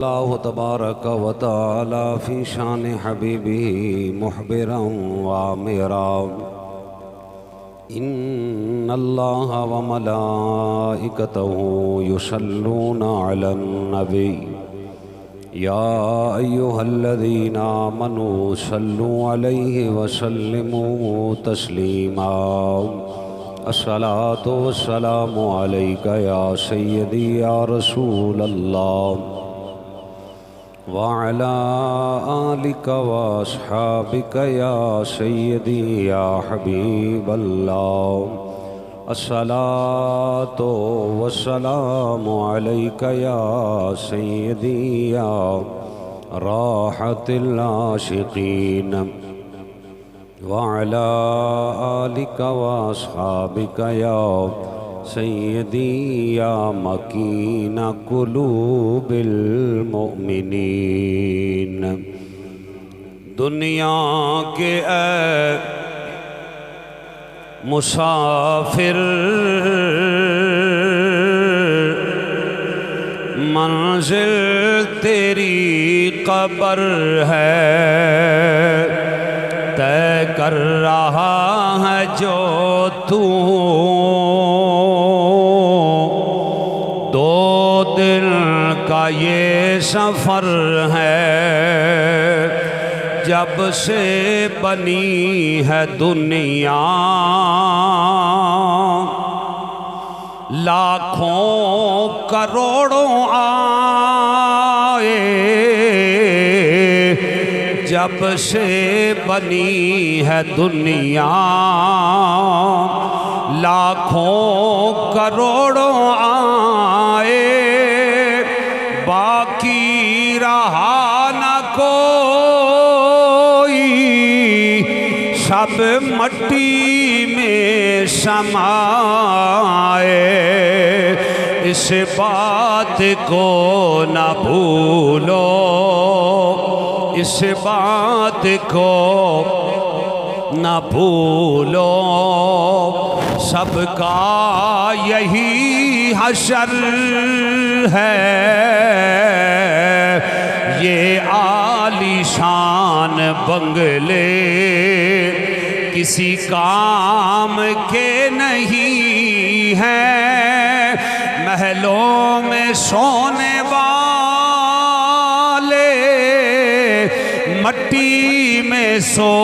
अल्लाह तबारक व तआला फ़ी शान हबीबिही मुहबिरन व आमिरा। इन्नल्लाह व मलाइकतहु युसल्लूना अलन नबी या अय्युहल्लज़ीना आमनू सल्लू अलैहि व सल्लिमू तस्लीमा। अस्सलातु वस्सलामु अलैका या सय्यदी या रसूल अल्लाह व अला आलिका व अस्हाबिका या सय्यदी या हबीब अल्लाह। अस्सलातु वस्सलामु अलैका या सय्यदी या राहतिल आशिकीन व अला आलिका व अस्हाबिका या सय्यदी या मकीन कुलूबिल मुमिनीन। दुनिया के ऐ मुसाफिर मंजिल तेरी कब्र है, तय कर रहा है जो तू। दो दिन का ये सफ़र है, जब से बनी है दुनिया। लाखों करोड़ों आए, जब से बनी है दुनिया। लाखों करोड़ों आए, बाकी रहा न कोई। सब मट्टी में समाए, इस बात को न भूलो, इस बात को न भूलो। सबका यही हशर है, ये आलीशान बंगले किसी काम के नहीं हैं। महलों में सोने वाले मट्टी में सो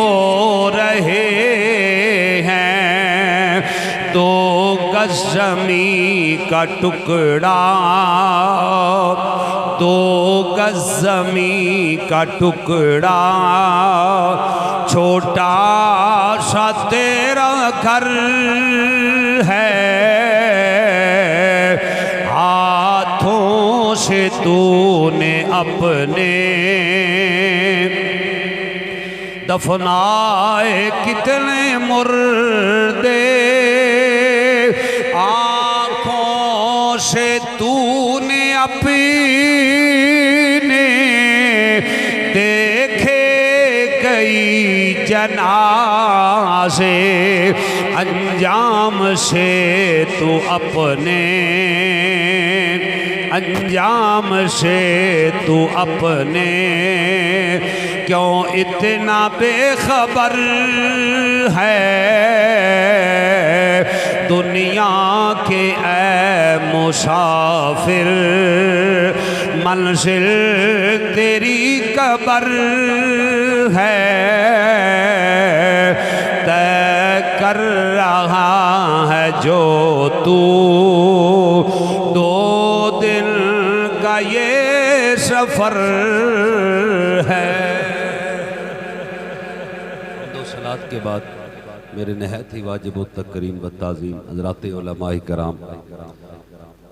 रहे हैं। दो गज ज़मीं का टुकड़ा, दो गज ज़मीं का टुकड़ा, छोटा सा तेरा घर है। हाथों से तूने अपने दफनाए कितने मुर्दे। आँखों से तूने अपने देखे कई जनाज़े। अंजाम से तू अपने, अंजाम से तू अपने क्यों इतना बेखबर है। दुनिया के ऐ मुसाफिर मंजिल तेरी कब्र है, तय कर रहा है जो तू। दो दिन का ये सफ़र है। दो सलात के बाद मेरे नहायत ही वाजिब तकरीम व ताज़ीम हज़रात उलमाए कराम,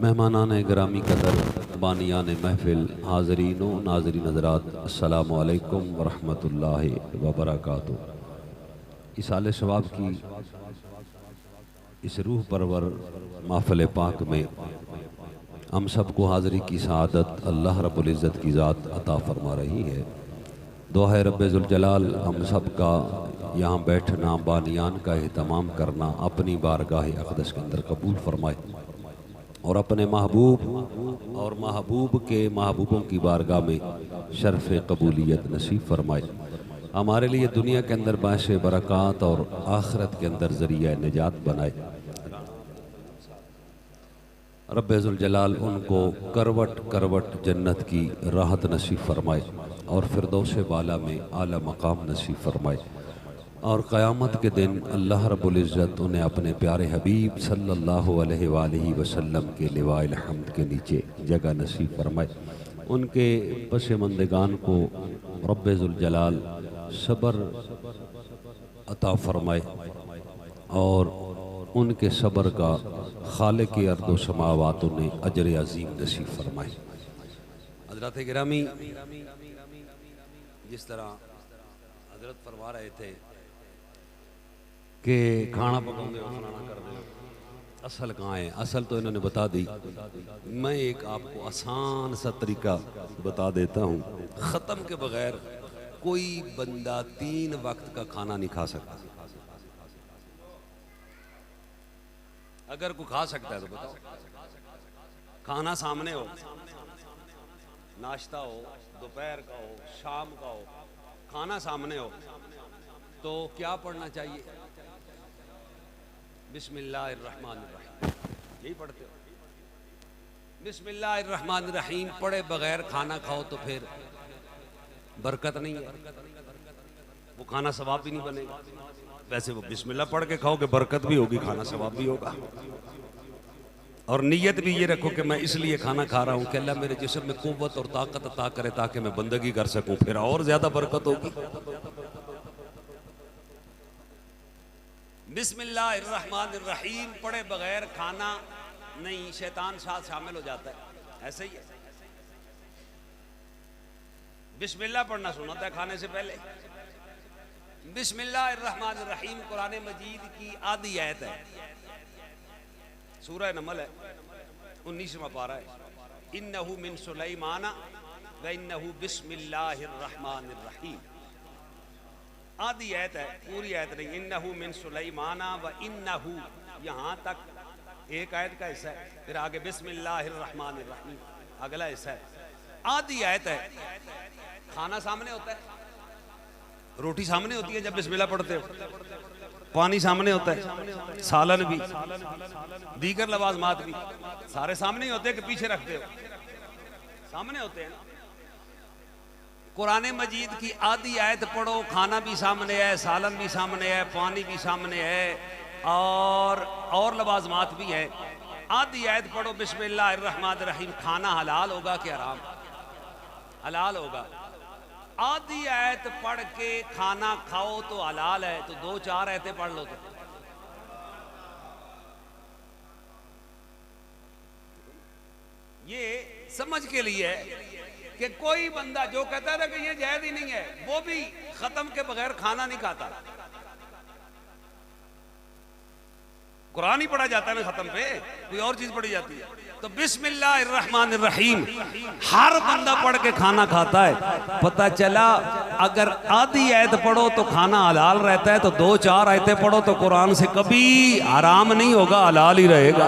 मेहमानान गिरामी कदर, बानियान महफिल, हाज़रीनो नाज़रीन हज़रात, अस्सलामु अलैकुम व रहमतुल्लाहि व बरकातुहू। इसाले सवाब की इस रूह परवर महफ़िल पाक में हम सबको हाज़री की सआदत अल्लाह रब्बुल इज़्ज़त की ज़ात अता फरमा रही है। दुआ है रब्बे ज़ुल जलाल हम सब का यहाँ बैठना, बानियान का एहतमाम करना अपनी बारगाह अक़दस के अंदर कबूल फरमाए। और अपने महबूब और महबूब के महबूबों की बारगाह में शर्फ कबूलियत नसीब फरमाए। हमारे लिए दुनिया के अंदर बाश बरक़ात और आखिरत के अंदर ज़रिया निजात बनाए। रब्बे ज़ुल जलाल उनको करवट करवट जन्नत की राहत नसीब फरमाए और फिरदौस बाला में आला मकाम नसीब फरमाए। और क़यामत के दिन अल्लाह रब्बुल इज़्ज़त उन्हें अपने प्यारे हबीब सल्लल्लाहु अलैहि वसल्लम के लिवाइल हम्द के नीचे जगह नसीब फरमाए। उनके पसमंदगान को रब्बे ज़ुल जलाल सब्र अता फरमाए और उनके सब्र का खालिक अर्द समावात उन्हें अजर अजीम नसीब फरमाए। हज़रात गिरामी, जिस तरह हज़रत फरमा रहे थे कि खाना पकाओगे और फलाना कर दे, असल कहाँ है? असल तो इन्होंने बता दी। मैं एक आपको आसान सा तरीका बता देता हूँ। ख़त्म के बगैर कोई बंदा 3 वक्त का खाना नहीं खा सकता। अगर कोई खा सकता है तो बताओ। खाना सामने हो, नाश्ता हो, दोपहर का हो, शाम का हो, खाना सामने हो, तो क्या पढ़ना चाहिए? बिस्मिल्लाहिर्रहमानिर्रहीम, यही पढ़ते हो। बिस्मिल्लाहिर्रहमानिर्रहीम पढ़े बगैर खाना खाओ तो फिर बरकत नहीं है, वो खाना सवाब भी नहीं बनेगा। वैसे वो बिस्मिल्लाह पढ़ के खाओगे बरकत भी होगी, खाना सवाब भी होगा। और नीयत भी ये रखो कि मैं इसलिए खाना खा रहा हूँ कि अल्लाह मेरे जिस्म में कुव्वत और ताकत अता करे ताकि मैं बंदगी कर सकूं, फिर और ज्यादा बरकत होगी। बिस्मिल्लाहिर्रहमानिर्रहीम पढ़े बगैर खाना नहीं, शैतान साथ शामिल हो जाता है। ऐसे ही है, बिस्मिल्लाह पढ़ना सुनाता है खाने से पहले। बिस्मिल्लाहिर्रहमानिर्रहीम कुरान मजीद की आधी आयत है, सूरह नमल है, 19वां पारा है। इन्नहु मिन सुलैमाना व इन्नहु बिस्मिल्लाहिर्रहमानिर्रहीम। आधी आयत है, पूरी आयत नहीं। इन्नहु मिन सुलैमाना व इन्नहु, यहाँ तक एक आयत का हिस्सा है, फिर आगे बिस्मिल्लाहिर्रहमानिर्रहीम अगला हिस्सा है। आधी आयत है। खाना सामने होता है, रोटी सामने होती है जब बिस्मिल्लाह पढ़ते हो, पानी सामने होता है, सालन भी, दीगर लवाजमात भी सारे सामने ही होते हैं कि पीछे रखते हो? सामने होते हैं। कुरान मजीद की आधी आयत पढ़ो, खाना भी सामने है, सालन भी सामने है, पानी भी सामने है और लवाजमात भी है। आधी आयत पढ़ो बिस्मिल्लाहिर्रहमानिर्रहीम, खाना हलाल होगा कि हराम? हलाल होगा। आधी आयत पढ़ के खाना खाओ तो हलाल है, तो 2-4 आयतें पढ़ लो तो ये समझ के लिए है कि कोई बंदा जो कहता था कि ये जायज ही नहीं है, वो भी खत्म के बगैर खाना नहीं खाता। कुरान ही पढ़ा जाता है ना खत्म पे, कोई और चीज पढ़ी जाती है। तो बिस्मिल्लाहिर्रहमानिर्रहीम हर बंदा पढ़ के खाना खाता है। पता चला अगर आधी आयत पढ़ो तो खाना हलाल रहता है, तो 2-4 आयतें पढ़ो तो कुरान से कभी हराम नहीं होगा, हलाल ही रहेगा।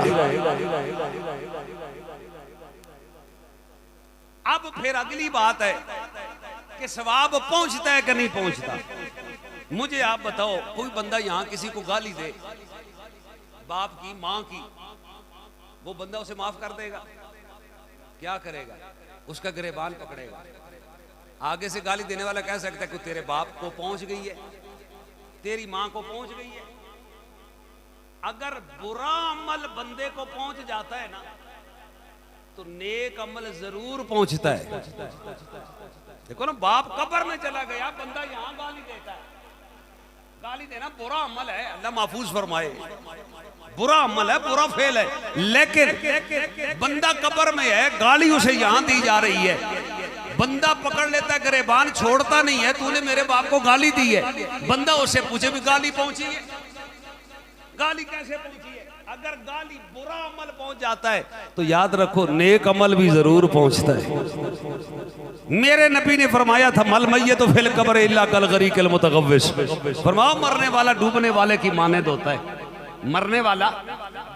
अब फिर अगली बात है कि सवाब पहुंचता है कि नहीं पहुंचता। मुझे आप बताओ, कोई बंदा यहां किसी को गाली दे, बाप की, मां की, वो बंदा उसे माफ कर देगा? क्या करेगा? उसका गिरेबान पकड़ेगा। आगे से गाली देने वाला कह सकता है कि तेरे बाप को पहुंच गई है, तेरी मां को पहुंच गई है। अगर बुरा अमल बंदे को पहुंच जाता है ना, तो नेक अमल जरूर पहुंचता है। देखो ना, बाप कब्र में चला गया, बंदा यहां गाली देता है। गाली देना बुरा अमल है, अल्लाह महफूज फरमाए, बुरा अमल है, बुरा फेल है। लेकिन बंदा कब्र में है, गाली उसे यहां दी जा रही है, बंदा पकड़ लेता है, गिरेबान छोड़ता नहीं है, तूने मेरे बाप को गाली दी है। बंदा उससे पूछे भी गाली पहुंची है, गाली कैसे पहुंची है? अगर गाली बुरा अमल पहुंच जाता है तो याद रखो नेक अमल भी जरूर पहुंचता है। मेरे नबी ने फरमाया था, मल मय्यत तो फिल कब्र इल्ला कल गरीकिल मुतगव्विस। फरमाओ मरने वाला डूबने वाले की मानद होता है। मरने वाला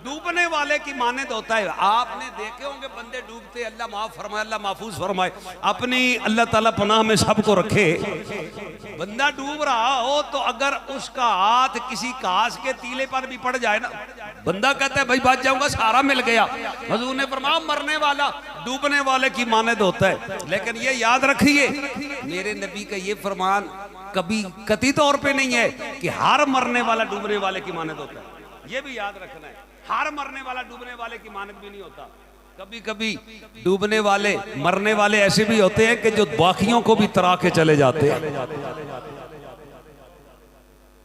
डूबने वाले की मानद होता है। आपने देखे होंगे बंदे डूबते, अल्लाह माफ फरमाए, अल्लाह महफूज फरमाए, अपनी अल्लाह ताला पनाह में सबको रखे। बंदा डूब रहा हो तो अगर उसका हाथ किसी घास के तीले पर भी पड़ जाए ना, बंदा कहता है भाई बच जाऊंगा, सहारा मिल गया। हुजूर ने फरमाया मरने वाला डूबने वाले की मानद होता है। लेकिन ये याद रखिए, मेरे नबी का ये फरमान कभी कतई तौर पे नहीं है कि हर मरने वाला डूबने वाले की मानद होता है। ये भी याद रखना है, हर मरने वाला डूबने वाले की मानद भी नहीं होता। कभी कभी डूबने वाले मरने वाले ऐसे भी होते हैं कि जो बाकियों को भी तरा के चले जाते हैं।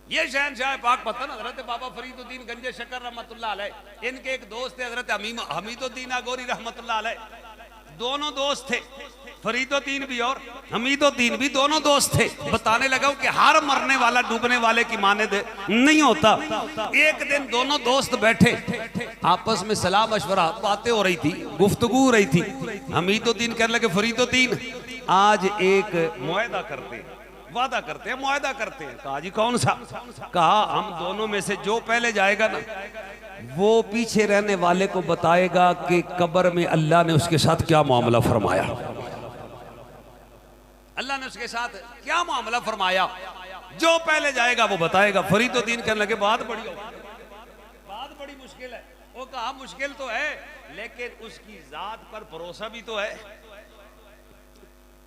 ये शहनशाह पाक पता ना हजरत बाबा फरीदुद्दीन गंजे शकर रहमतुल्लाह अलैह, इनके एक दोस्त थे हजरत हमीदुद्दीन अगोरी रहमतुल्लाह अलैह। दोनों दोस्त थे, फरीदुद्दीन भी और हमीदुद्दीन भी, दोनों दोस्त थे। बताने लगा कि हर मरने वाला डूबने वाले की मानद नहीं होता। एक दिन दोनों दोस्त बैठे, आपस में सलाह मशवरा बातें हो रही थी, गुफ्तगू हो रही थी। हमीदुद्दीन कहने लगे फरीदुद्दीन आज एक मुआहदा करते हैं, वादा करते हैं, मुआहदा करते हैं। कहा जी कौन सा? कहा हम दोनों में से जो पहले जाएगा ना, वो पीछे रहने वाले को बताएगा कि कब्र में अल्लाह ने उसके साथ क्या मामला फरमाया, अल्लाह ने उसके साथ क्या मामला फरमाया। जो पहले जाएगा वो बताएगा। फरीदुद्दीन कहने लगे बात बड़ी मुश्किल है। वो कहा मुश्किल तो है, लेकिन उसकी जात पर भरोसा भी तो है।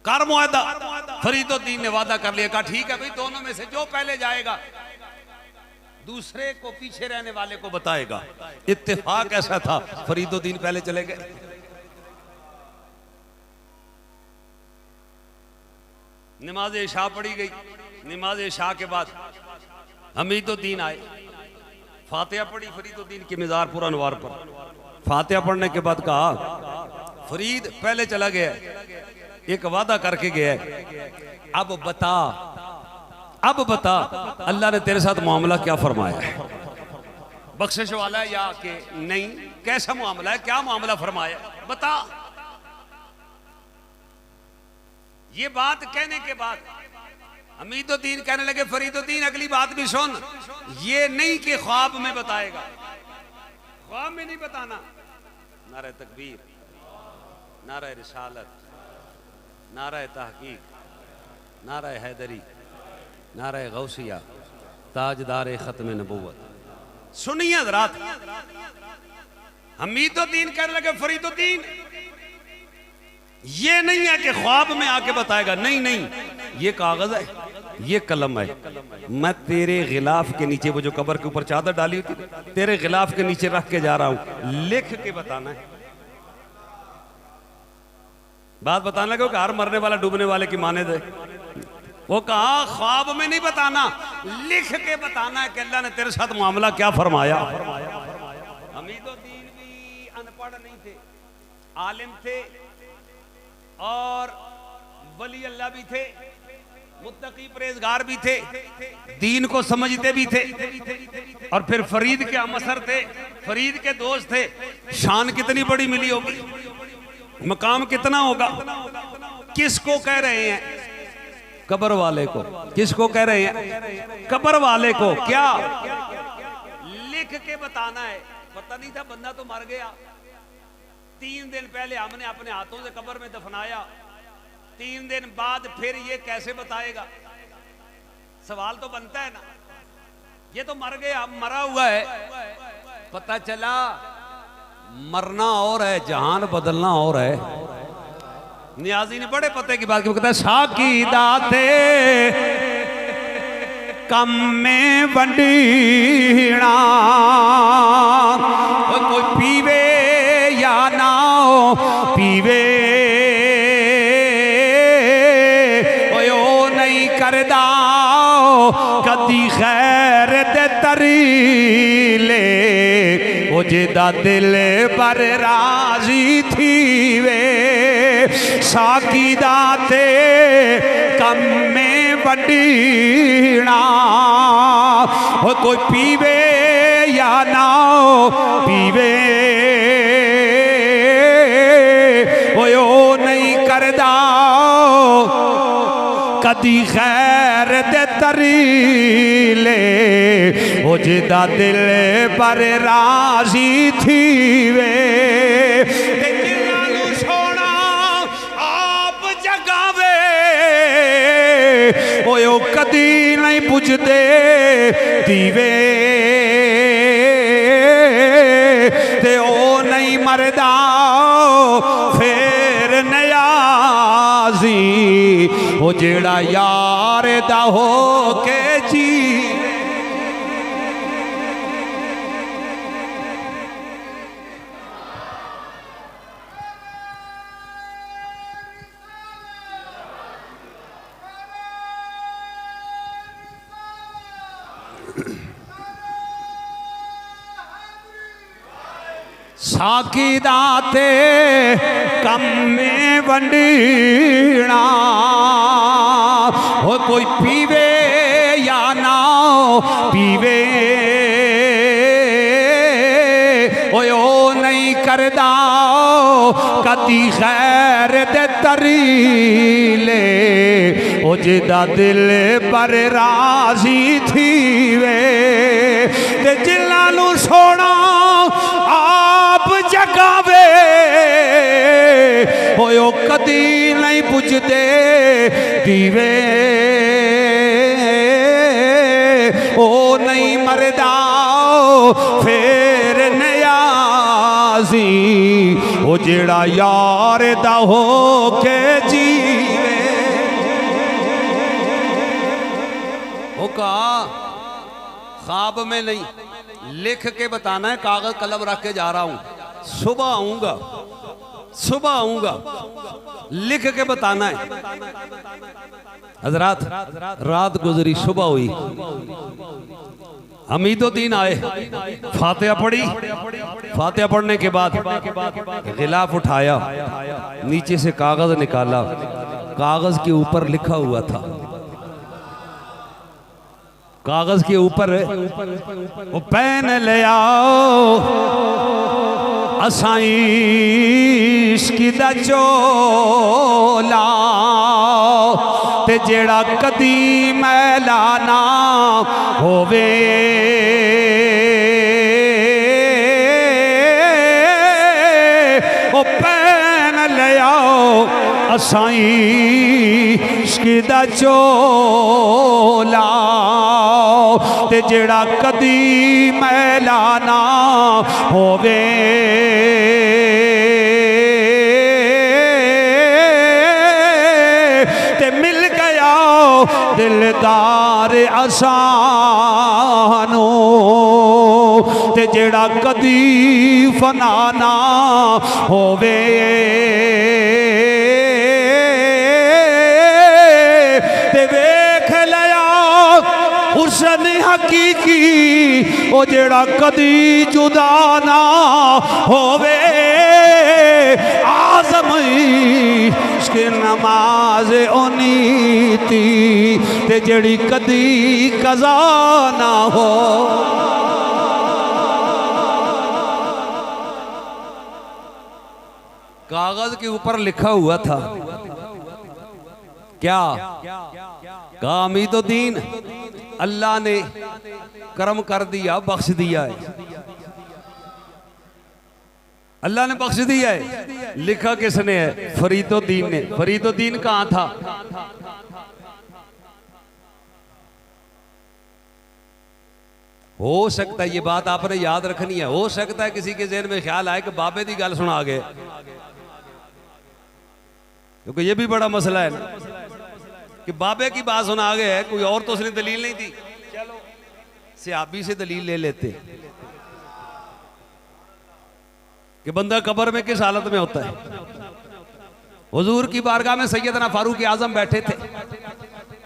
कर मुआहदा। फरीदुद्दीन ने वादा कर लिया। कहा ठीक है भाई, दोनों में से जो पहले जाएगा दूसरे को पीछे रहने वाले को बताएगा। इत्तेफाक ऐसा था, फरीदुद्दीन पहले चले गए। नमाज इशा पढ़ी गई। नमाज इशा के बाद हमीदुद्दीन आए, फातिहा पढ़ी फरीदुद्दीन की मिज़ार पुर अनवार पर। फातिहा पढ़ने के बाद कहा फरीद पहले चला गया, एक वादा करके गया है, अब बता अल्लाह ने तेरे साथ मामला क्या फरमाया है? बख्शिश वाला है या कि नहीं? कैसा मामला है, क्या मामला फरमाया बता। ये बात कहने के बाद हमीदुद्दीन कहने लगे फरीदुद्दीन अगली बात भी सुन, ये नहीं कि ख्वाब में बताएगा, ख्वाब में नहीं बताना। नारे तकबीर, नारे रिसालत, नारे तहकीक, नारे हैदरी, नारे गौसिया, ताजदार खत्म नबूवत। सुनिए हज़रात, हमीदुद्दीन कहने लगे फरीदुद्दीन ये नहीं है कि ख्वाब में आके बताएगा, नहीं नहीं, ये कागज है, ये कलम है, मैं तेरे गिलाफ के नीचे, वो जो कब्र के ऊपर चादर डाली होती है, तेरे गिलाफ के नीचे रख के जा रहा हूं, लिख के बताना है। बात बताने लगे कि हर मरने वाला डूबने वाले की मानद है। वो कहा ख्वाब में नहीं बताना, लिख के बताना है कि अल्लाह ने तेरे साथ मामला क्या फरमाया। हमीदुद्दीन भी अनपढ़ नहीं थे, आलिम थे और वली अल्लाह भी थे, मुत्तकी परहेजगार भी थे, दीन को समझते भी थे। और फिर फरीद के हमअसर थे, फरीद के दोस्त थे। शान कितनी बड़ी मिली होगी, मकाम कितना होगा। किसको कह रहे हैं? कब्र वाले को। किसको कह रहे हैं? कब्र वाले को। क्या लिख के बताना है? पता नहीं था, बंदा तो मर गया। 3 दिन पहले हमने अपने हाथों से कब्र में दफनाया, 3 दिन बाद फिर ये कैसे बताएगा? सवाल तो बनता है ना। ये तो मर गया, मरा हुआ है। पता चला मरना और है, जहान बदलना और है। नियाजी ने बड़े पते की बात की, कहता है साकी दाते कम में वंडीना, कोई पीवे या ना पीवे, ओ नहीं करदा कदी खैर दे तरीले, ओ जिदा दिल पर राजी थी वे, साकी दाते कम में वडीना, ओ कोई पीवे या ना पीवे, ओ नहीं करदा कदी खैर दे तरीले ओ जिदा दिल पर राजी थी वे सोना आप जगावे ओ कदी नहीं बुझदे दीवे ते ओ नहीं मरदा फिर नयाजी ओ जेड़ा यार दा हो के जी साकी दाते कम में वंडीना हो कोई पीवे या ना पीवे ओ नहीं करदा कदी खैर दे तरीले ओ जिदा दिल पर राजी थी वे ते जिन्हां सोना जगावे होयो कदी नहीं बुझदे दीवे ओ नहीं मरदा फिर नयाजी ओ जेड़ा यार दा हो के जीवे ओ का ख्वाब में नहीं लिख के बताना है, कागज कलम रख के जा रहा हूं, सुबह आऊंगा, सुबह आऊंगा, लिख के बताना है। हजरात रात गुजरी, सुबह हुई, हमीदुद्दीन आए, फातिहा पढ़ी, फातिहा पढ़ने के बाद गिलाफ उठाया, नीचे से कागज निकाला, कागज के ऊपर लिखा हुआ था, कागज के ऊपर वो पेन ले आओ असाई इश्क दा चोला ते जेड़ा कदी मैला ना होवे ओ पेन ले आओ असाई इश्क दा चोला ते जेड़ा कदी मैला ना होवे ते मिल गया दिलदार असानो ते जेड़ा कदी फना ना होवे ते वेख लिया हुस्न हकीकी ओ जेड़ा कदी जुदा ना होवे आज़म इश्क नमाज ओनीती ते जेड़ी कदी कज़ा ना हो। कागज के ऊपर लिखा हुआ था क्या? कहा हमीदुद्दीन अल्लाह ने करम कर दिया, बख्श दिया है, अल्लाह ने बख्श दिया है। लिखा किसने है? फरीदुद्दीन ने। फरीदुद्दीन कहाँ था? हो सकता है ये बात आपने याद रखनी है, हो सकता है किसी के ज़हन में ख्याल आए कि बाबे दी गल सुना गए, क्योंकि ये भी बड़ा मसला है ना कि बाबे की बात सुना गए, कोई और तो उसने दलील नहीं दी, चलो सहाबी से दलील ले लेते कि बंदा कब्र में किस हालत में होता है। हुजूर की बारगाह में सैयदना फारूक आजम बैठे थे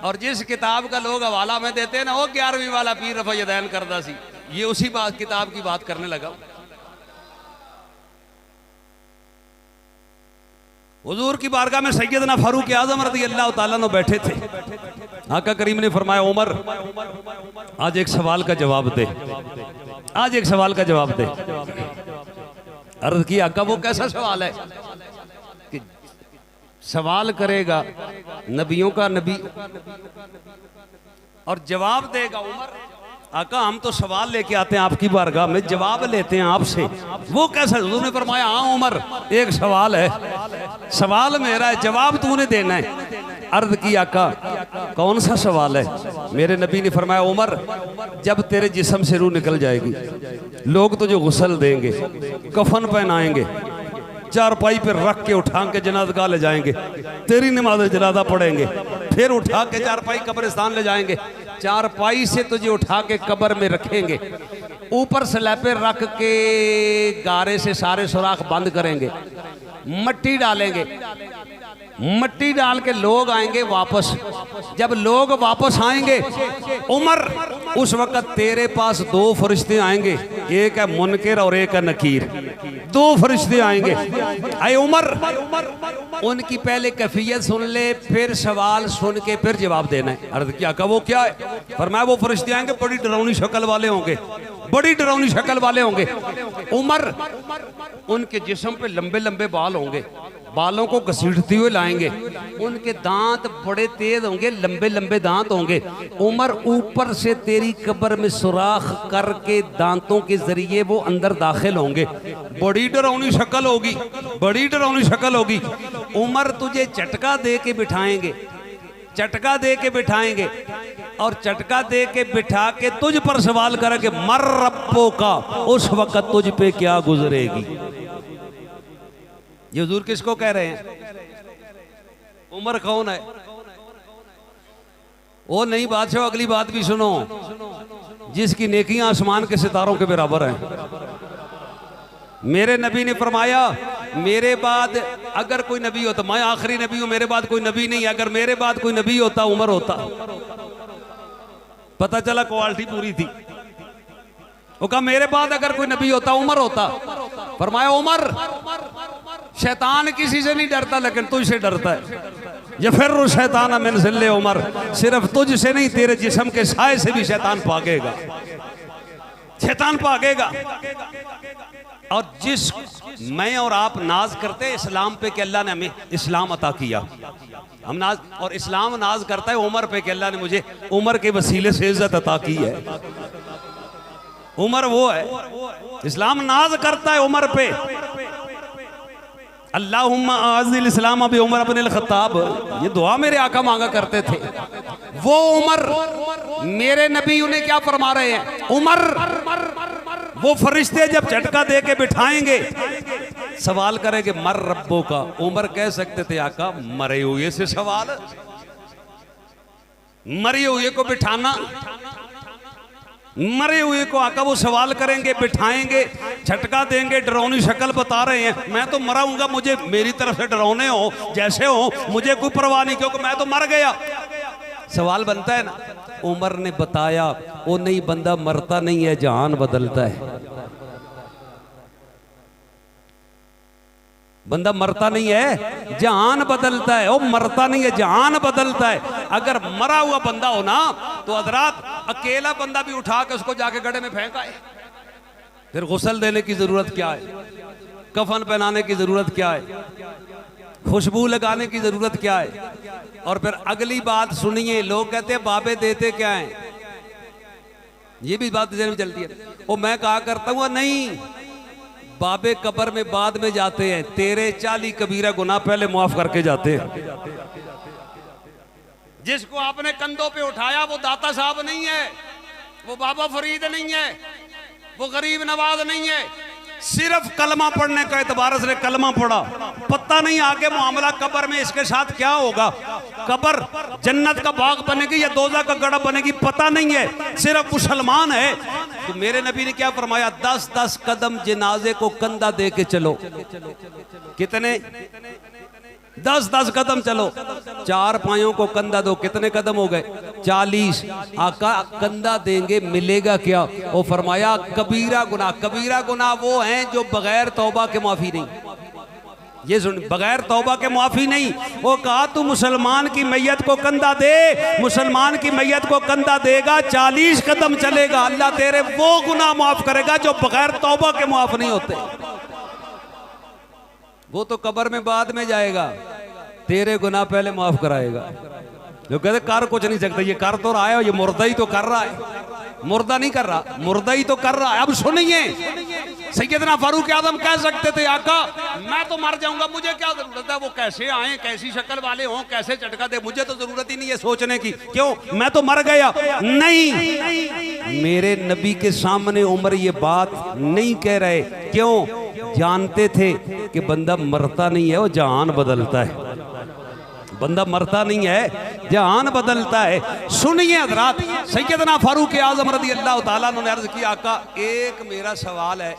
और जिस किताब का लोग हवाला में देते हैं ना, वो 11वीं वाला पीर रफ़ा यदैन करदा सी, ये उसी बात किताब की बात करने लगा। हुजूर की बारगाह में सैयदना फारूक आजम रज़ी अल्लाह तआला अन्हु बैठे थे। आका करीम ने फरमाया, उमर आज एक सवाल का जवाब दे, आज एक सवाल का जवाब दे। अर्ज की आका वो कैसा सवाल है कि सवाल करेगा नबियों का नबी और जवाब देगा उमर। आका हम तो सवाल लेके आते हैं आपकी बारगाह में, जवाब लेते हैं आपसे, वो कैसा? हुजूर ने फरमाया हाँ उमर, एक सवाल है, सवाल मेरा है, जवाब तूने देना है। अर्ज की आका कौन सा सवाल है? मेरे नबी ने फरमाया उमर, जब तेरे जिस्म से रूह निकल जाएगी, लोग तुझे गुस्ल देंगे, कफन पहनाएंगे, चारपाई पर रख के उठा के जनाज़गाह ले जाएंगे, तेरी नमाज जनाजा पढ़ेंगे, फिर उठा के चारपाई कब्रिस्तान ले जाएंगे, चारपाई से तुझे उठा के कब्र में रखेंगे, ऊपर स्लैपे रख के गारे से सारे सुराख बंद करेंगे, मट्टी डालेंगे, मट्टी डाल के लोग आएंगे वापस। जब लोग वापस आएंगे उमर, उस वक्त तेरे पास दो फरिश्ते आएंगे, एक है मुनकिर और एक है नकीर, दो फरिश्ते आएंगे। आए उमर, उनकी पहले कैफियत सुन ले, फिर सवाल सुन के फिर जवाब देना है। अर्ज क्या का वो क्या है? फरमाया वो फरिश्ते आएंगे, बड़ी डरावनी शक्ल वाले होंगे, बड़ी डरावनी शक्ल वाले होंगे। उमर, उनके जिस्म पे लंबे लंबे बाल होंगे, बालों को घसीटते हुए लाएंगे, उनके दांत बड़े तेज होंगे, लंबे लंबे दांत होंगे। उमर, ऊपर से तेरी कब्र में सुराख करके दांतों के जरिए वो अंदर दाखिल होंगे, बड़ी डरावनी शक्ल होगी, बड़ी डरावनी शक्ल होगी। उमर, तुझे झटका दे के बिठाएंगे, झटका दे के बिठाएंगे और झटका दे के बिठा के तुझ पर सवाल करेंगे मर रब्बो का, उस वक्त तुझ पे क्या गुजरेगी। ये हुजूर किसको कह रहे हैं? उमर कौन है? वो नहीं बात है, अगली बात भी सुनो, जिसकी नेकियां आसमान के सितारों के बराबर हैं। मेरे नबी ने फरमाया मेरे बाद अगर कोई नबी होता, मैं आखिरी नबी हूं, मेरे बाद कोई नबी नहीं, अगर मेरे बाद कोई नबी होता उमर होता। पता चला क्वालिटी पूरी थी। वो कहा मेरे बाद अगर कोई नबी होता उमर होता। फरमाया उमर, शैतान किसी से नहीं डरता लेकिन तुझसे डरता है। ये फिर शैतान मिन ज़िल्ले उमर, सिर्फ तुझसे नहीं तेरे जिस्म के साए से भी शैतान भागेगा, शैतान भागेगा। और जिस मैं और आप नाज करते हैं इस्लाम पे कि अल्लाह ने हमें इस्लाम अता किया, हम नाज, और इस्लाम नाज करता है उमर पे कि अल्लाह ने मुझे उमर के वसीले से इज्जत अता की है। उमर वो है, इस्लाम नाज करता है उमर पे। अल्लाहुम्मा आज़िल इस्लाम बि उमर इब्न अल-खत्ताब, ये दुआ मेरे आका मांगा करते थे। वो उमर, मेरे नबी उन्हें क्या फरमा रहे हैं? उमर, वो फरिश्ते जब झटका दे के बिठाएंगे सवाल करेंगे मर रब्बो का। उमर कह सकते थे आका मरे हुए से सवाल, मरे हुए को बिठाना, मरे हुए को आका वो सवाल करेंगे, बिठाएंगे, झटका देंगे, डरावनी शक्ल बता रहे हैं, मैं तो मरा हूंगा, मुझे मेरी तरफ से डरावने हो जैसे हो, मुझे कोई परवाह नहीं क्योंकि मैं तो मर गया। सवाल बनता है ना। उमर ने बताया वो नहीं, बंदा मरता नहीं है, जहान बदलता है। बंदा मरता नहीं है, जहान बदलता है। वो मरता नहीं है, जहान बदलता है। अगर मरा हुआ बंदा हो ना तो हज़रात अकेला बंदा भी उठा के उसको जाके गड्ढे में फेंका है, फिर गुस्ल देने की जरूरत क्या है, कफन पहनाने की जरूरत क्या है, खुशबू लगाने की जरूरत क्या है। और फिर अगली बात सुनिए, लोग कहते हैं बाबे देते क्या हैं, ये भी बात में चलती है। वो मैं कहा करता हूँ नहीं, बाबे कब्र में बाद में जाते हैं, तेरे 40 कबीरा गुनाह पहले माफ करके जाते हैं। जिसको आपने कंधों पे उठाया वो दाता साहब नहीं है, वो बाबा फरीद नहीं है, वो गरीब नवाज नहीं है, सिर्फ कलमा पढ़ने का एतबार से कलमा पढ़ा। पता नहीं आगे मामला कब्र में इसके साथ क्या होगा, कब्र जन्नत का बाग बनेगी या दोज़ख का गड़ा बनेगी, पता नहीं है, सिर्फ मुसलमान है। तो मेरे नबी ने क्या फरमाया, 10-10 कदम जनाजे को कंधा दे के चलो। कितने? 10-10 कदम चलो, 4 पायों को कंधा दो, कितने कदम हो गए? 40। आका कंधा देंगे मिलेगा क्या? वो फरमाया कबीरा गुनाह। कबीरा गुनाह वो हैं जो बगैर तौबा के माफी नहीं। ये सुन, बगैर तौबा के माफी नहीं। वो कहा तू मुसलमान की मैयत को कंधा दे, मुसलमान की मैयत को कंधा देगा, 40 कदम चलेगा, अल्लाह तेरे वो गुनाह माफ करेगा जो बगैर तौबा के माफ नहीं होते। वो तो कब्र में बाद में जाएगा, तेरे गुनाह पहले माफ कराएगा। जो कहते कर कुछ नहीं सकता, ये कर तो रहा है, ये मुर्दा ही तो कर रहा है। मुर्दा नहीं कर रहा, मुर्दा ही तो कर रहा है। अब सुनिए, सैयदना फारूक आजम कह सकते थे आका मैं तो मर जाऊंगा, मुझे क्या जरूरत है वो कैसे आए, कैसी शक्ल वाले हों, कैसे झटका दे, मुझे तो जरूरत ही नहीं है सोचने की, क्यों मैं तो मर गया। नहीं, मेरे नबी के सामने उमर ये बात नहीं कह रहे, क्यों? जानते थे कि बंदा मरता नहीं है, वो जान बदलता है। बंदा मरता नहीं है, जान बदलता है। सुनिए हज़रात, सैयदना फारूक आज़म रज़ी अल्लाह ताला ने अर्ज़ की आका एक मेरा सवाल है,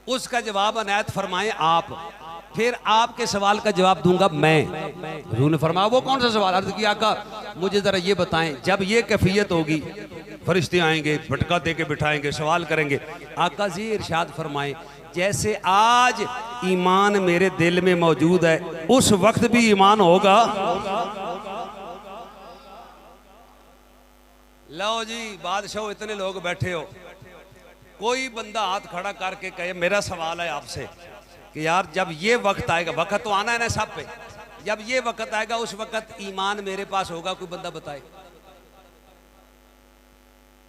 उसका जवाब अनायत फरमाएं आप, फिर आपके सवाल का जवाब दूंगा मैं। हुजूर ने फरमाया वो कौन सा सवाल? अर्ज़ की आका मुझे जरा ये बताएं, जब ये कैफियत होगी फरिश्ते आएंगे, फटका दे के बिठाएंगे, सवाल करेंगे, आका जी इरशाद फरमाएं जैसे आज ईमान मेरे दिल में मौजूद है उस वक्त भी ईमान होगा। लो जी बादशाह, इतने लोग बैठे हो, कोई बंदा हाथ खड़ा करके कहे मेरा सवाल है आपसे कि यार जब ये वक्त आएगा, वक्त तो आना है ना सब पे, जब ये वक्त आएगा उस वक्त ईमान मेरे पास होगा, कोई बंदा बताए?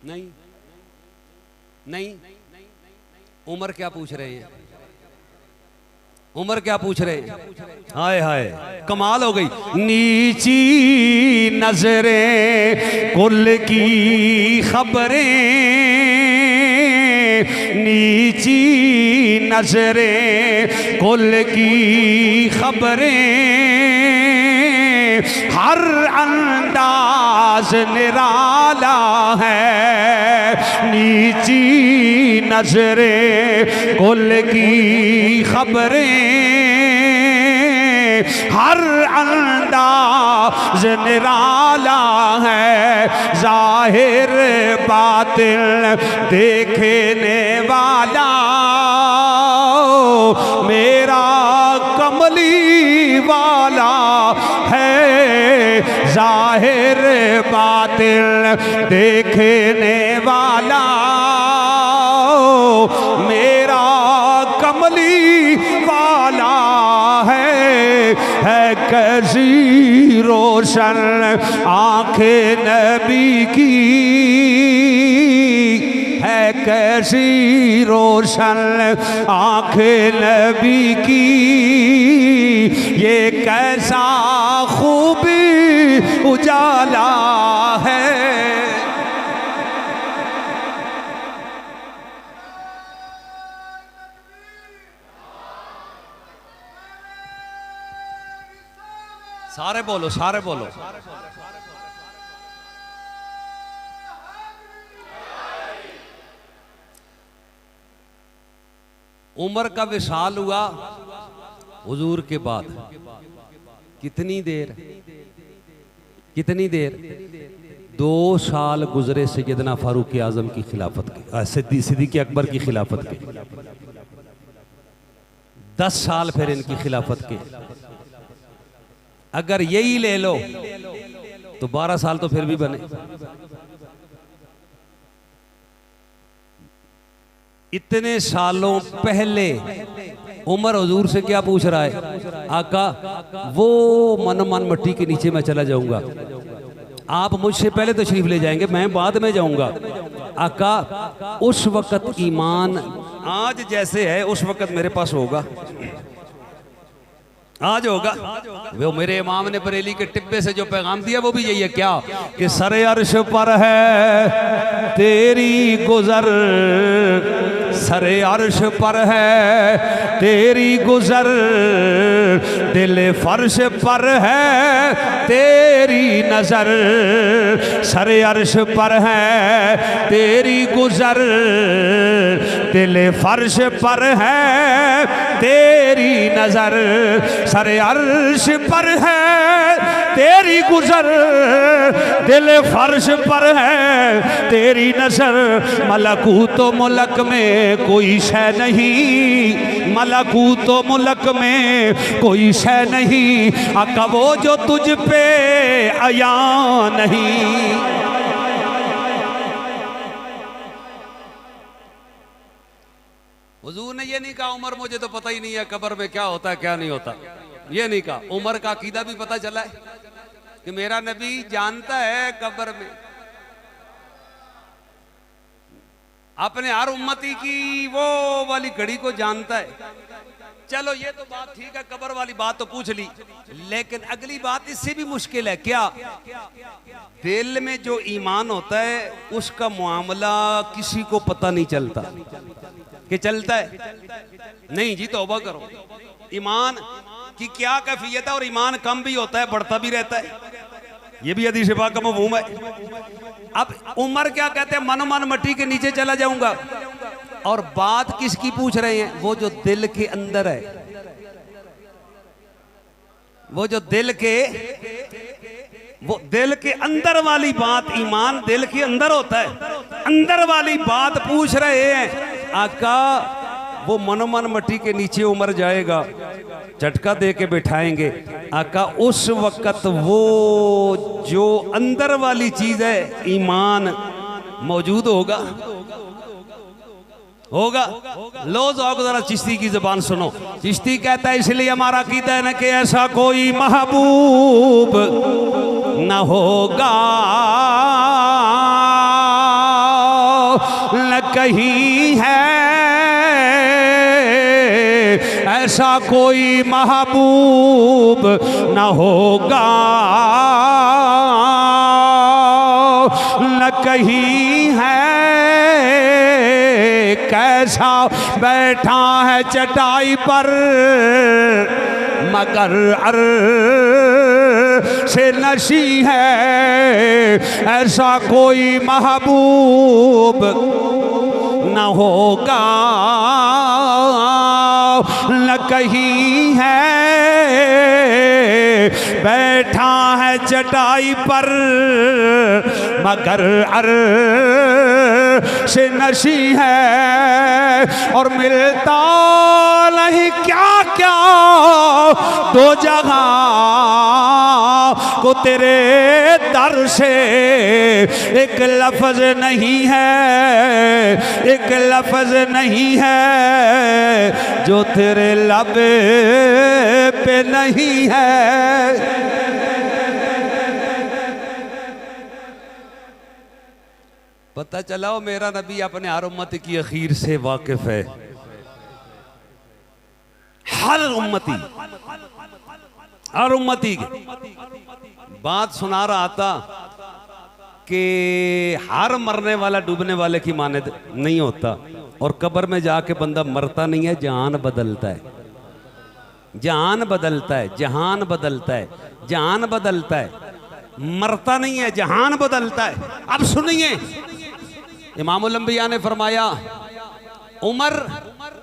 नहीं नहीं। उमर क्या पूछ रहे हैं? उमर क्या पूछ रहे हैं? हाय हाय कमाल हो गई। नीची नजरें कुल की खबरें, नीची नजरें कुल की खबरें, हर अंदाज निराला है। नीची नजरें कुल की खबरें, हर अंदाज निराला है। जाहिर बातिल देखने वाला मेरा कमली वाला है। जाहिर बातिल देखने वाला मेरा कमली वाला है कैसी रोशन आंखें नबी की, है कैसी रोशन आंखें नबी की, ये कैसा खूबी उजाला है। सारे बोलो, सारे बोलो। उमर का विशाल हुआ हुजूर के बाद कितनी देर? कितनी देर? 2 साल गुजरे सैयदना फारूक आजम की खिलाफत के, सिद्दीक़ अकबर की खिलाफत के। 10 साल फिर इनकी खिलाफत के। अगर यही ले लो तो 12 साल तो फिर भी बने। इतने सालों पहले उमर हुजूर से क्या पूछ रहा है? आका वो मन मट्टी के नीचे मैं चला जाऊंगा, आप मुझसे पहले तशरीफ ले जाएंगे, मैं बाद में जाऊंगा। आका उस वक्त ईमान आज जैसे है उस वक्त मेरे पास होगा, आज होगा। वो मेरे इमाम ने बरेली के टिब्बे से जो पैगाम दिया वो भी यही है, क्या कि सरे अर्श पर है तेरी गुजर, सरे अर्श पर है तेरी गुजर, दिल फर्श पर है तेरी नजर, सरे अर्श पर है तेरी गुजर, दिल फर्श पर है तेरी नजर, सरे अर्श पर है तेरी गुजर, दिल फर्श पर है तेरी नजर। मलकूत मुल्क में कोई शय नहीं, मलकूत मुल्क में कोई शय नहीं, आका वो जो तुझ पे आया नहीं। हुजूर ने ये नहीं कहा उमर मुझे तो पता ही नहीं है कब्र में क्या होता है क्या नहीं होता। ये नहीं कहा। उमर का अकीदा भी पता चला है कि मेरा नबी जानता है कब्र में अपने हर उम्मती की वो वाली घड़ी को जानता है। चलो ये तो बात ठीक है, कब्र वाली बात तो पूछ ली, लेकिन अगली बात इससे भी मुश्किल है। क्या? दिल में जो ईमान होता है उसका मामला किसी को पता नहीं चलता कि चलता है। नहीं जी, तौबा करो। ईमान की क्या कैफियत है? और ईमान कम भी होता है, बढ़ता भी रहता है, ये भी हदीस पाक का मफ़हूम है। अब उमर क्या कहते हैं? मन मन मट्टी के नीचे चला जाऊंगा। और बात किसकी पूछ रहे हैं? वो जो दिल के अंदर है, वो जो दिल के अंदर वाली बात। ईमान दिल के अंदर होता है, अंदर वाली बात पूछ रहे हैं। आका वो मन मट्टी के नीचे उमर जाएगा, झटका दे के बिठाएंगे। आका उस वक्त वो जो अंदर वाली चीज है ईमान मौजूद होगा। लो जाओ जरा चिश्ती की जुबान सुनो। चिश्ती कहता है इसलिए हमारा अकीदा है ना कि ऐसा कोई महबूब न होगा न कहीं है, ऐसा कोई महबूब न होगा न कहीं है। कैसा बैठा है चटाई पर मगर से नशी है, ऐसा कोई महबूब न होगा न कहीं है। बैठा है चटाई पर मगर से नशी है। और मिलता नहीं क्या क्या दो जगह को तेरे दर से, एक लफ्ज नहीं है, एक लफ्ज नहीं है जो तेरे लब पे नहीं है। पता चला हो मेरा नबी अपने हर उम्मत की अखीर से वाकिफ है। हर उम्मती बात सुना रहा था कि हर मरने वाला डूबने वाले की मानद नहीं होता, और कब्र में जाके बंदा मरता नहीं है, जहान बदलता है, जहान बदलता है, जहान बदलता है, जहान बदलता है, मरता नहीं है, जहान बदलता है। अब सुनिए, इमामुल अंबिया ने फरमाया उमर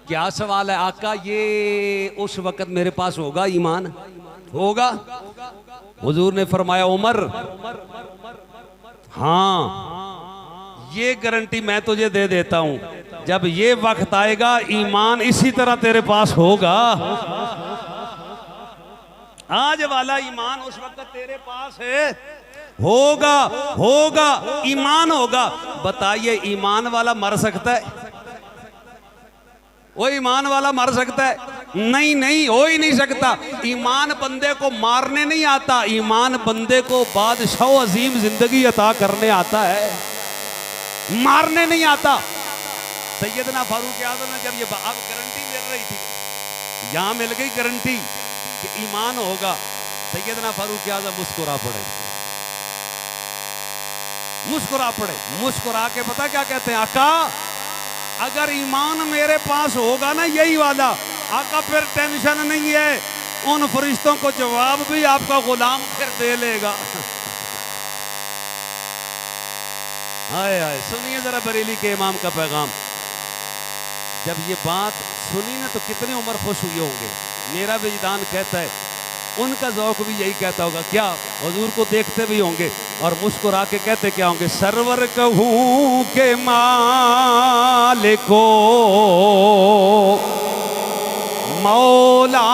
क्या सवाल है आका, ये उस वक्त मेरे पास होगा ईमान होगा? हुजूर ने फरमाया उमर हाँ, ये गारंटी मैं तुझे दे देता हूं, जब ये वक्त आएगा ईमान इसी तरह तेरे पास होगा। आज वाला ईमान उस वक्त तेरे पास है, होगा होगा ईमान होगा। बताइए ईमान वाला मर सकता है? वो ईमान वाला मर सकता है? नहीं नहीं, हो ही नहीं सकता। ईमान बंदे को मारने नहीं आता, ईमान बंदे को बादशाह अजीम जिंदगी अता करने आता है, मारने नहीं आता। सैयदना फारूक आज़म ने जब ये अब गारंटी मिल रही थी, यहां मिल गई गारंटी कि ईमान होगा, सैयदना फारूक आज़म मुस्कुरा पड़े, मुस्कुरा पड़े। मुस्कुरा के पता क्या कहते हैं? आका अगर ईमान मेरे पास होगा ना यही वाला, आका फिर टेंशन नहीं है, उन फरिश्तों को जवाब भी आपका गुलाम फिर दे लेगा। हाय हाय, सुनिए जरा बरेली के इमाम का पैगाम। जब ये बात सुनी ना तो कितने उमर खुश हुए होंगे। मेरा विजदान कहता है उनका ज़ौक़ भी यही कहता होगा। क्या हुजूर को देखते भी होंगे और मुस्कुरा के कहते क्या होंगे? सरवर कहूँ के मालिको मौला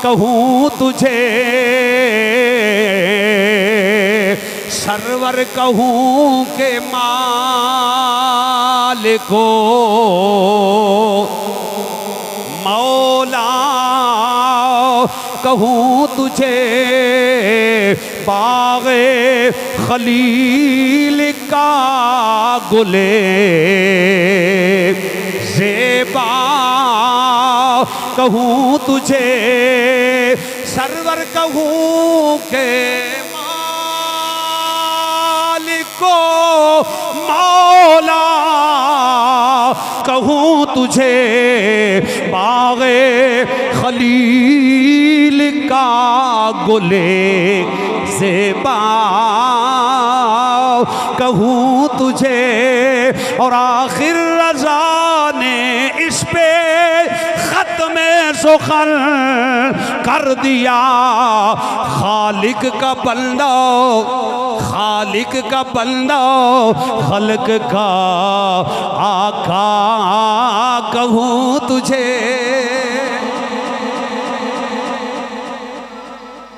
कहूँ तुझे, सरवर कहूँ के मालिको मौला कहूँ तुझे बाग़े खलील का गुले ज़ेबा कहूँ तुझे सरवर कहूँ के मालिको मौला कहूँ तुझे बाग़े खलील का गुले ज़ेबा कहूँ तुझे। और आखिर रज़ा ने इस पे ख़त्मे सुखन कर दिया खालिक का बंदा खालिक का बंदा खल्क का आका कहूँ तुझे।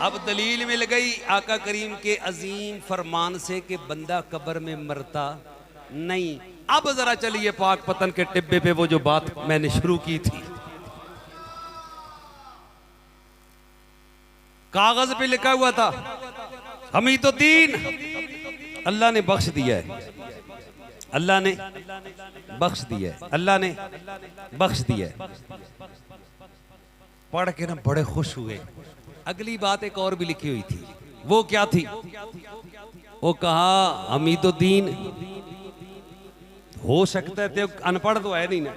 अब दलील मिल गई आका करीम के अजीम फरमान से कि बंदा कब्र में मरता नहीं। अब जरा चलिए पाक पतन के टिब्बे पे वो जो बात मैंने शुरू की थी, कागज पे लिखा हुआ था हमीदुद्दीन, अल्लाह ने बख्श दिया है, अल्लाह ने बख्श दिया है, अल्लाह ने बख्श दिया है। पढ़ के ना बड़े खुश हुए। अगली बात एक और भी लिखी हुई थी, वो क्या थी? वो कहा हमीदुद्दीन हो सकता है तो अनपढ़ तो है नहीं ना,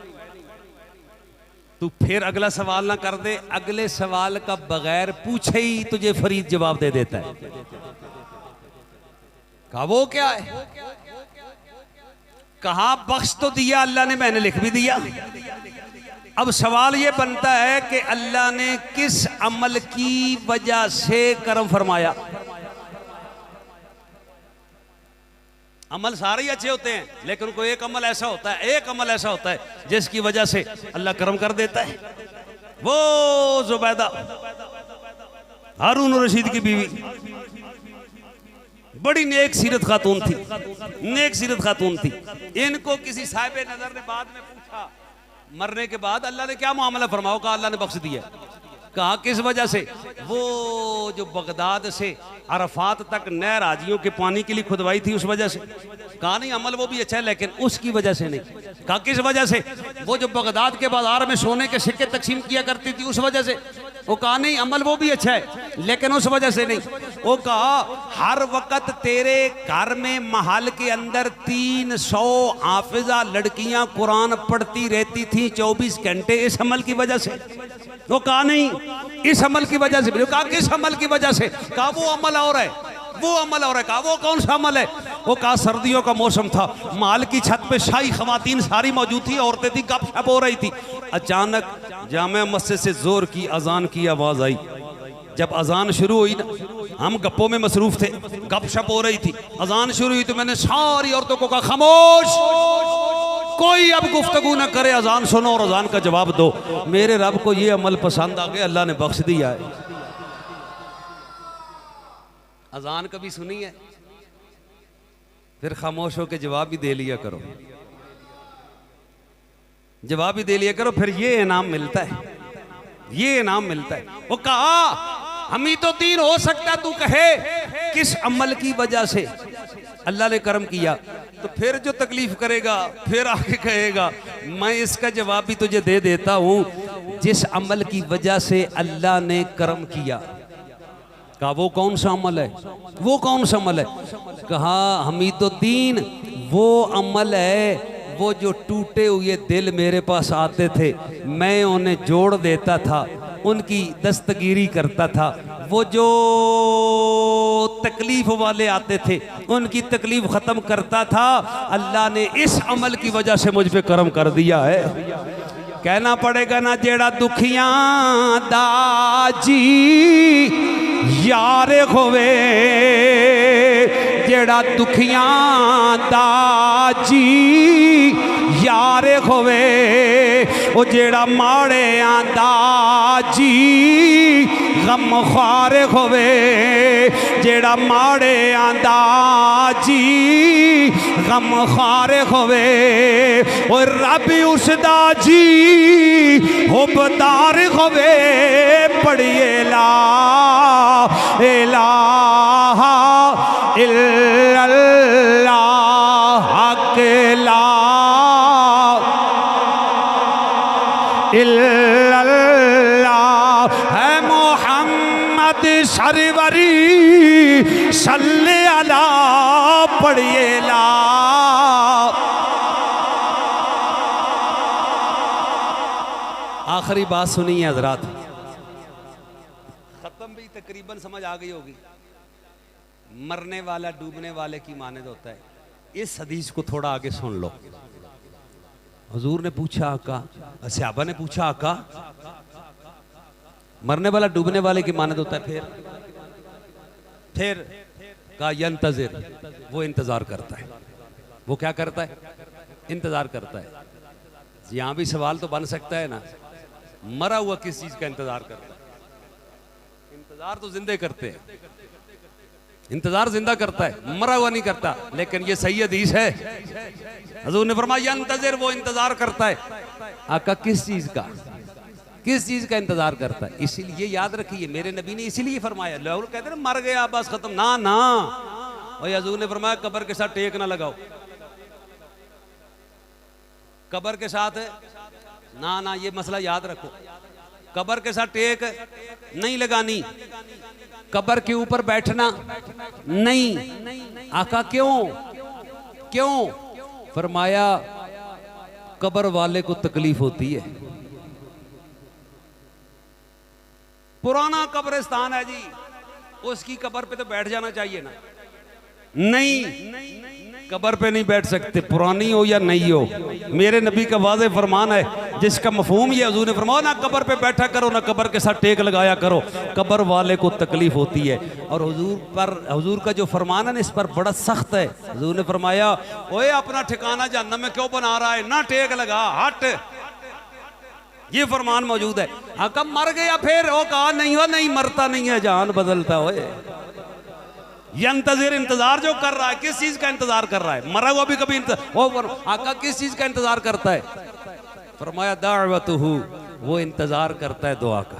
तू फिर अगला सवाल ना कर दे, अगले सवाल का बगैर पूछे ही तुझे फरीद जवाब दे देता है। कहा वो क्या है? कहा बख्श तो दिया अल्लाह ने, मैंने लिख भी दिया। अब सवाल ये बनता है कि अल्लाह ने किस अमल की वजह से करम फरमाया? अमल सारे ही अच्छे होते हैं, लेकिन कोई एक अमल ऐसा होता है, एक अमल ऐसा होता है जिसकी वजह से अल्लाह करम कर देता है। वो जुबैदा हारून रशीद की बीवी बड़ी नेक सीरत खातून थी, नेक सीरत खातून थी। इनको किसी साहिब नजर ने बाद में पूछा, मरने के बाद अल्लाह ने क्या मामला फरमाओ? कहा अल्लाह ने बख्श दिया। कहा किस वजह से? वो जो बगदाद से अरफात तक नहर हाजियों के पानी के लिए खुदवाई थी, उस वजह से। कहा नहीं अमल वो भी अच्छा है, लेकिन उसकी वजह से नहीं। कहा किस वजह से? वो जो बगदाद के बाजार में सोने के सिक्के तकसीम किया करती थी, उस वजह से। वो कहा नहीं अमल वो भी अच्छा है, लेकिन उस वजह से नहीं। वो कहा हर वक्त तेरे घर में महल के अंदर 300 हाफिजा लड़कियां कुरान पढ़ती रहती थी 24 घंटे, इस अमल की वजह से। वो कहा नहीं इस अमल की वजह से। कहा किस अमल की वजह से? कहा वो अमल और है, वो अमल और है। कहा वो कौन सा अमल है? वो कहा सर्दियों का मौसम था, महल की छत पे शाही खवातीन सारी मौजूद थी, औरतें थी, गपशप हो रही थी। अचानक जामे मस्जिद से जोर की अजान की आवाज आई। जब अजान शुरू हुई ना, हम गप्पों में मसरूफ थे, गपशप हो रही थी। अजान शुरू हुई तो मैंने सारी औरतों को कहा खामोश, कोई अब गुफ्तगू ना करे, अजान सुनो और अजान का जवाब दो। मेरे रब को ये अमल पसंद आ गया, अल्लाह ने बख्श दिया है। अजान कभी सुनी है? फिर खामोश होकर जवाब भी दे लिया करो, जवाब भी दे लिया करो, फिर ये इनाम मिलता है, ये इनाम मिलता है। वो कहा हमीदुद्दीन हो सकता तू कहे किस अमल की वजह से अल्लाह ने करम किया, तो फिर जो तकलीफ करेगा फिर आके कहेगा मैं इसका जवाब भी तुझे दे देता हूं, जिस अमल की वजह से अल्लाह ने करम किया। कहा वो कौन सा अमल है? वो कौन सा अमल है? कहा हमीदुद्दीन वो अमल है वो जो टूटे हुए दिल मेरे पास आते थे, मैं उन्हें जोड़ देता था, उनकी दस्तगीरी करता था। वो जो तकलीफ वाले आते थे उनकी तकलीफ खत्म करता था। अल्लाह ने इस अमल की वजह से मुझ पे करम कर दिया है। कहना पड़ेगा ना जेड़ा दुखियां दा जी यार होवे, जेड़ा दुखियां दा जी यार होवे, ओ जेड़ा माड़ियां दा जी गम ख्वार होवे जेड़ा माड़े आंदा जी गम ख्वार होवे और रब उसदा जी हुबदार होवे पढ़िए ला इलाहा इल्लल्लाह हक ला इल्लल्लाह है मोहम्मद सरवरी सल्ले अला पढ़िए ला। आखिरी बात सुनिए हजरात, खत्म भी तकरीबन समझ आ गई होगी। मरने वाला डूबने वाले की मानद होता है। इस हदीस को थोड़ा आगे सुन लो। हुजूर ने पूछा आका, सहाबा ने पूछा आका मरने वाला डूबने वाले की मानद होता है, फिर कहा यंतज़िर, वो इंतजार करता है। वो क्या करता है? इंतजार करता है। यहां भी सवाल तो बन सकता है ना, मरा हुआ किस चीज का इंतजार करता है? इंतजार तो जिंदे करते हैं, इंतजार जिंदा करता है, मरा हुआ नहीं करता। लेकिन ये सही हदीस है। हुजूर ने फरमाया यंतज़िर, वो इंतजार करता है। आका किस चीज का? किस चीज का इंतजार करता है? इसीलिए याद रखिए, मेरे नबी ने इसीलिए फरमाया। लोग कहते हैं मर गया बस खत्म, ना ना। और हुजूर ने फरमाया कब्र के साथ टेक ना लगाओ, कब्र के साथ ना ना, ये मसला याद रखो। कब्र के साथ टेक नहीं लगानी, कब्र के ऊपर बैठना नहीं। आका क्यों? क्यों? फरमाया कब्र वाले को तकलीफ होती है। पुराना कब्रिस्तान है जी, उसकी कब्र पे तो बैठ जाना चाहिए ना। नहीं, कब्र पे नहीं बैठ सकते, पुरानी हो या नहीं हो। मेरे नबी का वाज़े फरमान है जिसका मफहूम ये, हुजूर ने फरमाया ना कब्र पे बैठा करो ना कब्र के साथ टेक लगाया करो, कब्र वाले को तकलीफ होती है। और हुजूर का जो फरमान है ना इस पर बड़ा सख्त है। हुजूर ने फरमाया ओए अपना ठिकाना जहन्नम में क्यों बना रहा है, ना टेक लगा, हट। ये फरमान मौजूद है। हाँ कब मर गया फिर वो कहा नहीं हो, नहीं मरता नहीं है, जान बदलता हो। यंतज़िर, इंतजार जो कर रहा है, किस चीज का इंतजार कर रहा है? मरा हुआ भी कभी आका किस चीज का इंतजार करता है? फरमाया दावतहू, वो इंतजार करता है दुआ का।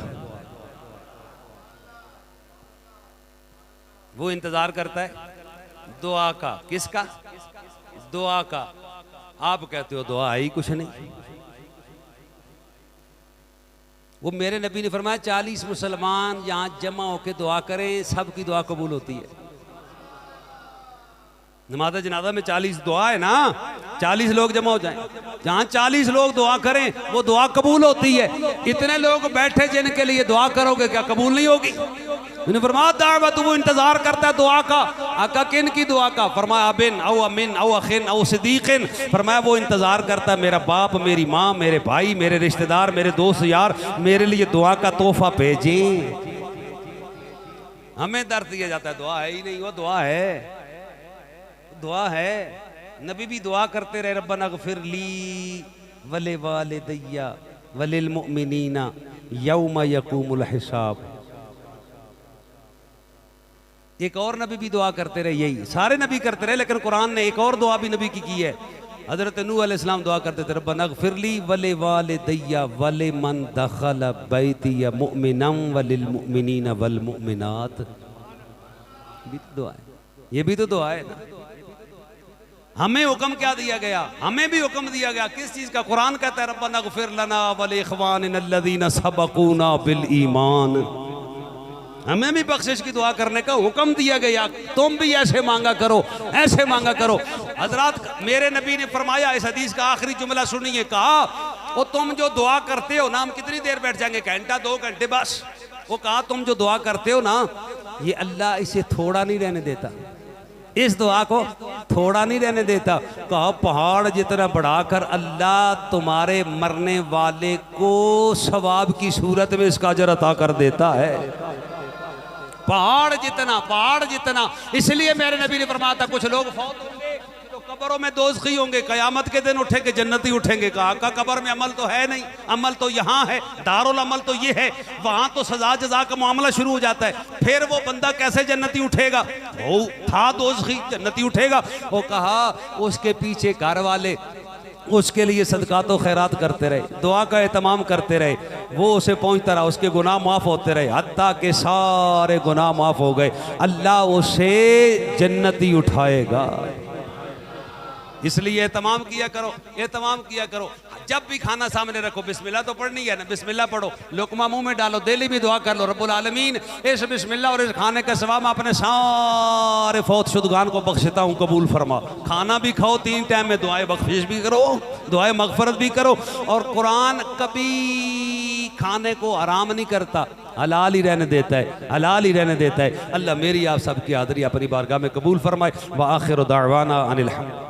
वो इंतजार करता है दुआ का। किसका? दुआ का। आप कहते हो दुआ ही कुछ नहीं। वो मेरे नबी ने फरमाया 40 मुसलमान यहां जमा होकर दुआ करें, सबकी दुआ कबूल होती है। नमाज जनाजा में 40 दुआ है ना, 40 लोग जमा हो जाएं, जहां 40 लोग दुआ करें वो दुआ कबूल होती है। इतने लोग बैठे जिनके लिए दुआ करोगे क्या कबूल नहीं होगी? उन्होंने फरमाया दावत, वो इंतजार करता है दुआ का। आका किन की दुआ का? फरमाया अबिन औ अमिन औ अखिन औ सिद्दीकिन। फरमाया वो इंतजार करता है मेरा बाप, मेरी माँ, मेरे भाई, मेरे रिश्तेदार, मेरे दोस्त यार मेरे लिए दुआ का तोहफा भेजें। हमें दर्द दिया जाता है, दुआ है ही नहीं। वो दुआ है, दुआ है। नबी भी दुआ करते रहे, रब्बना गफिर ली वले वालिदैया वलिल मुमिनीना यौम यकूमुल हिसाब। एक और नबी भी दुआ करते रहे, यही सारे नबी करते रहे, लेकिन कुरान ने एक और दुआ भी नबी की है। हजरत नूह अलैहिस्सलाम दुआ करते थे, रब्बना गफिर ली वले वालिदैया वले मन दखल बैती मुमिनम वलिल मुमिनीना वल मुमिनात। भी तो दुआ है, ये भी तो दुआ है ना। हमें हुक्म क्या दिया गया? हमें भी हुक्म दिया गया किस चीज का? कुरान कहता है रब्बना गफिर लना वल इखवानिना अल्लज़ीना सबक़ूना बिल ईमान। हमें भी बख्शिश की दुआ करने का हुक्म दिया गया। तुम भी ऐसे मांगा करो, ऐसे मांगा करो। हजरात मेरे नबी ने फरमाया, इस हदीस का आखिरी जुमला सुनिए, कहा वो तुम जो दुआ करते हो ना, हम कितनी देर बैठ जाएंगे? घंटा 2 घंटे बस। वो कहा तुम जो दुआ करते हो ना, ये अल्लाह इसे थोड़ा नहीं रहने देता, इस दुआ को थोड़ा नहीं रहने देता। कहा पहाड़ जितना बढ़ाकर अल्लाह तुम्हारे मरने वाले को सवाब की सूरत में इसका अजर अता कर देता है। पहाड़ जितना, पहाड़ जितना। इसलिए मेरे नबी ने फरमाया था कुछ लोग फौत होंगे तो कब्रों में दोज़खी होंगे, कयामत के दिन उठेंगे, जन्नती उठेंगे। कहा का कब्र में अमल तो है नहीं, अमल तो यहाँ है, दारुल अमल तो ये है, वहां तो सजा जजा का मामला शुरू हो जाता है। फिर वो बंदा कैसे जन्नती उठेगा? वो था दोज़खी, जन्नती उठेगा। वो कहा उसके पीछे घर वाले उसके लिए सदका तो खैरात करते रहे, दुआ का एहतमाम करते रहे, वो उसे पहुंचता रहा, उसके गुनाह माफ़ होते रहे, हत्ता के सारे गुनाह माफ़ हो गए। अल्लाह उसे जन्नती उठाएगा। इसलिए एहतमाम किया करो, एहतमाम किया करो। जब भी खाना सामने रखो बिस्मिल्लाह तो पढ़नी है ना, बिस्मिल्लाह पढ़ो, लुकमा मुंह में डालो, दिली भी दुआ कर लो, रब्बुल आलमीन इस बिस्मिल्लाह और इस खाने के सवाब में अपने सारे फौत शुदगान को बख्शता हूँ, कबूल फरमा। खाना भी खाओ, 3 टाइम में दुआएं बख्शिश भी करो, दुआएं मगफरत भी करो। और कुरान कभी खाने को आराम नहीं करता, हलाल ही रहने देता है, हलाल ही रहने देता है। अल्लाह मेरी आप सबकी हाज़िरी अपनी बारगाह में कबूल फरमाए। व आखिर दावाना अनिल हम्द।